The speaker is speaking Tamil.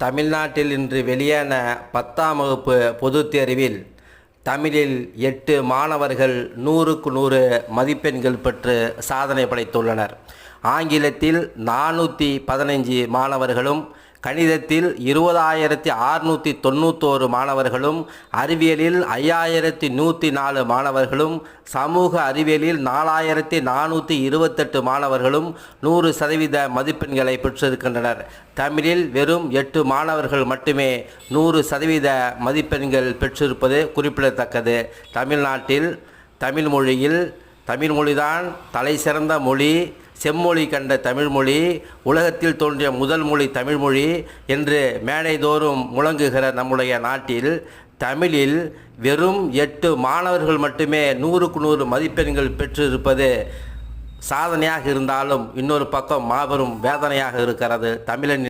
தமிழ்நாட்டில் இன்று வெளியான 10ஆம் வகுப்பு பொதுத் தேர்வில் தமிழில் 8 மாணவர்கள் 100க்கு 100 மதிப்பெண்கள் பெற்று சாதனை படைத்துள்ளனர். ஆங்கிலத்தில் 415 மாணவர்களும், கணிதத்தில் 20,691 மாணவர்களும், அறிவியலில் 5,104 மாணவர்களும், சமூக அறிவியலில் 4,428 மாணவர்களும் 100% மதிப்பெண்களை பெற்றிருக்கின்றனர். தமிழில் வெறும் 8 மாணவர்கள் மட்டுமே 100% மதிப்பெண்கள் பெற்றிருப்பது குறிப்பிடத்தக்கது. தமிழ்நாட்டில் தமிழ்மொழிதான் தலை சிறந்த மொழி, செம்மொழி கண்ட தமிழ்மொழி, உலகத்தில் தோன்றிய முதல் மொழி தமிழ்மொழி என்று மேடைதோறும் முழங்குகிற நம்முடைய நாட்டில் தமிழில் வெறும் 8 மாணவர்கள் மட்டுமே 100க்கு 100 மதிப்பெண்கள் பெற்றிருப்பது சாதனையாக இருந்தாலும் இன்னொரு பக்கம் மாபெரும் வேதனையாக இருக்கிறது. தமிழன்